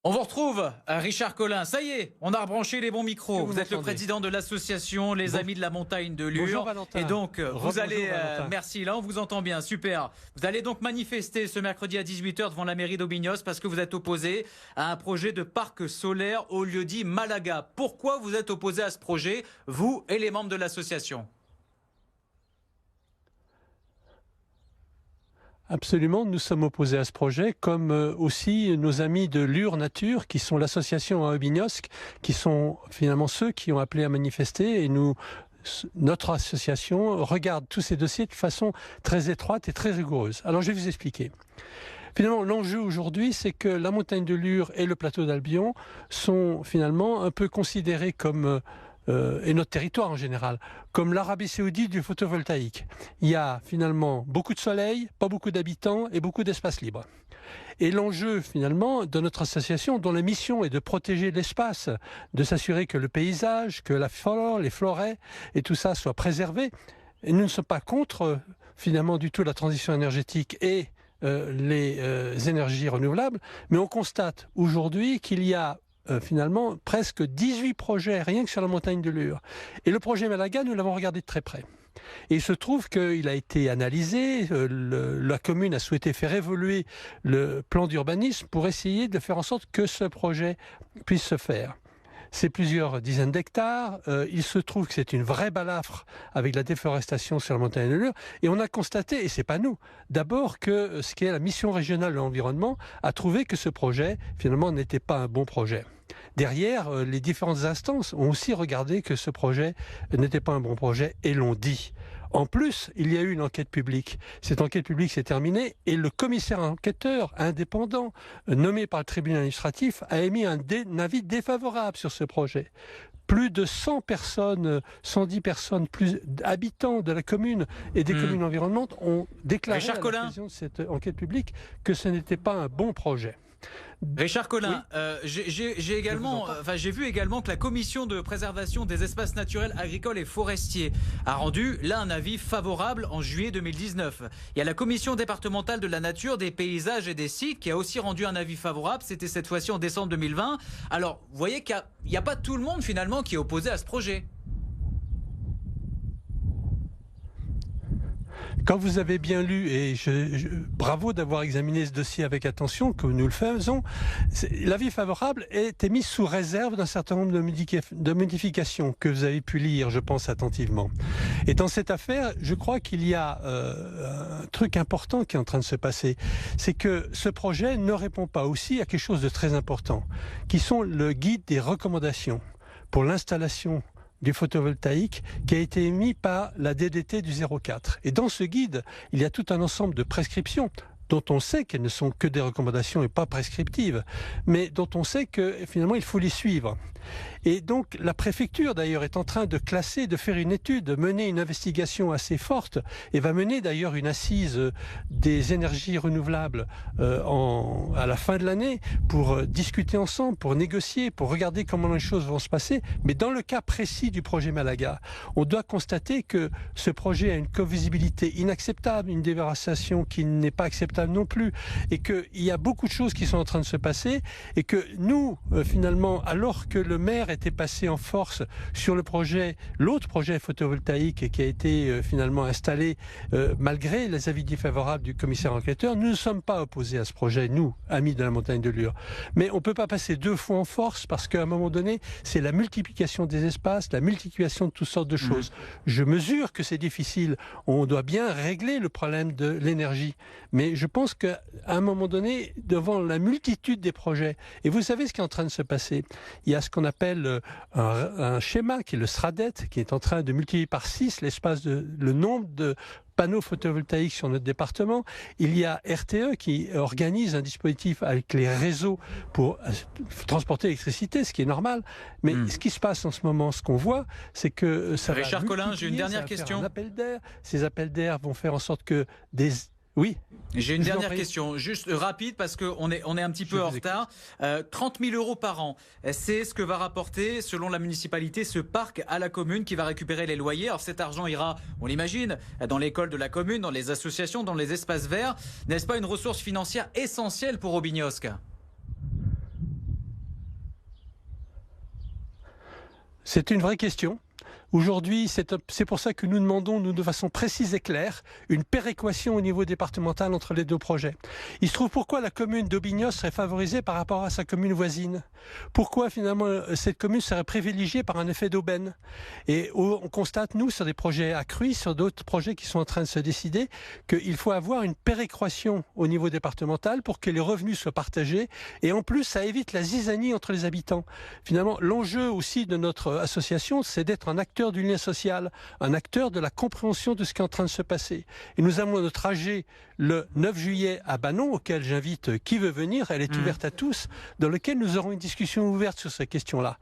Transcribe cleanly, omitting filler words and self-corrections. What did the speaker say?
On vous retrouve, Richard Collin. Ça y est, on a rebranché les bons micros. Vous êtes le m'entendez? président de l'association Les Amis de la Montagne de Lure. Bonjour Valentin. Et donc, vous allez... Valentin. merci, là on vous entend bien, super. Vous allez donc manifester ce mercredi à 18 h devant la mairie d'Aubignos parce que vous êtes opposé à un projet de parc solaire au lieu-dit Malaga. Pourquoi vous êtes opposé à ce projet, vous et les membres de l'association ? Absolument, nous sommes opposés à ce projet, comme aussi nos amis de Lure Nature, qui sont l'association à Aubignos, qui sont finalement ceux qui ont appelé à manifester. Et notre association regarde tous ces dossiers de façon très étroite et très rigoureuse. Alors je vais vous expliquer. Finalement, l'enjeu aujourd'hui, c'est que la montagne de Lure et le plateau d'Albion sont finalement un peu considérés comme... et notre territoire en général, comme l'Arabie Saoudite du photovoltaïque. Il y a finalement beaucoup de soleil, pas beaucoup d'habitants et beaucoup d'espace libre. Et l'enjeu finalement de notre association, dont la mission est de protéger l'espace, de s'assurer que le paysage, que la flore, les forêts et tout ça soit préservé, et nous ne sommes pas contre finalement du tout la transition énergétique et les énergies renouvelables, mais on constate aujourd'hui qu'il y a finalement presque 18 projets, rien que sur la montagne de Lure. Et le projet Malaga, nous l'avons regardé de très près. Et il se trouve qu'il a été analysé, la commune a souhaité faire évoluer le plan d'urbanisme pour essayer de faire en sorte que ce projet puisse se faire. C'est plusieurs dizaines d'hectares. Il se trouve que c'est une vraie balafre avec la déforestation sur la montagne de Lure. Et on a constaté, et c'est pas nous, d'abord que ce qui est la mission régionale de l'environnement a trouvé que ce projet, finalement, n'était pas un bon projet. Derrière, les différentes instances ont aussi regardé que ce projet n'était pas un bon projet et l'ont dit. En plus, il y a eu une enquête publique. Cette enquête publique s'est terminée et le commissaire enquêteur indépendant nommé par le tribunal administratif a émis un avis défavorable sur ce projet. Plus de 100 personnes, 110 personnes, plus habitants de la commune et des communes environnantes ont déclaré à l'occasion de cette enquête publique que ce n'était pas un bon projet. Richard Collin, oui. J'ai vu également que la commission de préservation des espaces naturels, agricoles et forestiers a rendu là un avis favorable en juillet 2019. Il y a la commission départementale de la nature, des paysages et des sites qui a aussi rendu un avis favorable. C'était cette fois-ci en décembre 2020. Alors, vous voyez qu'il n'y a pas tout le monde finalement qui est opposé à ce projet. Quand vous avez bien lu, et bravo d'avoir examiné ce dossier avec attention, comme nous le faisons, l'avis favorable est émis sous réserve d'un certain nombre de modifications que vous avez pu lire, je pense, attentivement. Et dans cette affaire, je crois qu'il y a un truc important qui est en train de se passer. C'est que ce projet ne répond pas aussi à quelque chose de très important, qui sont le guide des recommandations pour l'installation du photovoltaïque qui a été émis par la DDT du 04. Et dans ce guide, il y a tout un ensemble de prescriptions dont on sait qu'elles ne sont que des recommandations et pas prescriptives, mais dont on sait que finalement il faut les suivre. Et donc la préfecture d'ailleurs est en train de classer, de faire une étude, de mener une investigation assez forte et va mener d'ailleurs une assise des énergies renouvelables à la fin de l'année pour discuter ensemble, pour négocier, pour regarder comment les choses vont se passer. Mais dans le cas précis du projet Malaga, on doit constater que ce projet a une covisibilité inacceptable, une dévastation qui n'est pas acceptable non plus, et qu'il y a beaucoup de choses qui sont en train de se passer, et que nous, finalement, alors que le maire était passé en force sur le projet, l'autre projet photovoltaïque qui a été finalement installé malgré les avis défavorables du commissaire enquêteur, nous ne sommes pas opposés à ce projet, nous, amis de la montagne de Lure. Mais on ne peut pas passer deux fois en force parce qu'à un moment donné, c'est la multiplication des espaces, la multiplication de toutes sortes de choses. Je mesure que c'est difficile, on doit bien régler le problème de l'énergie, mais je pense qu'à un moment donné, devant la multitude des projets, et vous savez ce qui est en train de se passer, il y a ce qu'on appelle un schéma qui est le SRADET, qui est en train de multiplier par 6 le nombre de panneaux photovoltaïques sur notre département. Il y a RTE qui organise un dispositif avec les réseaux pour transporter l'électricité, ce qui est normal. Mais ce qui se passe en ce moment, ce qu'on voit, c'est que ça va Richard Collin, j'ai une dernière question. Ces appels d'air vont faire en sorte que des... Oui. J'ai une dernière question, juste rapide parce qu'on est un petit peu en retard. 30 000 euros par an, c'est ce que va rapporter, selon la municipalité, ce parc à la commune qui va récupérer les loyers. Alors cet argent ira, on l'imagine, dans l'école de la commune, dans les associations, dans les espaces verts. N'est-ce pas une ressource financière essentielle pour Aubignosc ? C'est une vraie question. Aujourd'hui, c'est pour ça que nous demandons, de façon précise et claire, une péréquation au niveau départemental entre les deux projets. Il se trouve pourquoi la commune d'Aubignos serait favorisée par rapport à sa commune voisine. Pourquoi finalement cette commune serait privilégiée par un effet d'aubaine. Et on constate, nous, sur des projets accrus, sur d'autres projets qui sont en train de se décider, qu'il faut avoir une péréquation au niveau départemental pour que les revenus soient partagés. Et en plus, ça évite la zizanie entre les habitants. Finalement, l'enjeu aussi de notre association, c'est d'être un acteur du lien social, un acteur de la compréhension de ce qui est en train de se passer. Et nous avons notre AG le 9 juillet à Banon, auquel j'invite qui veut venir, elle est ouverte à tous, dans lequel nous aurons une discussion ouverte sur ces questions-là.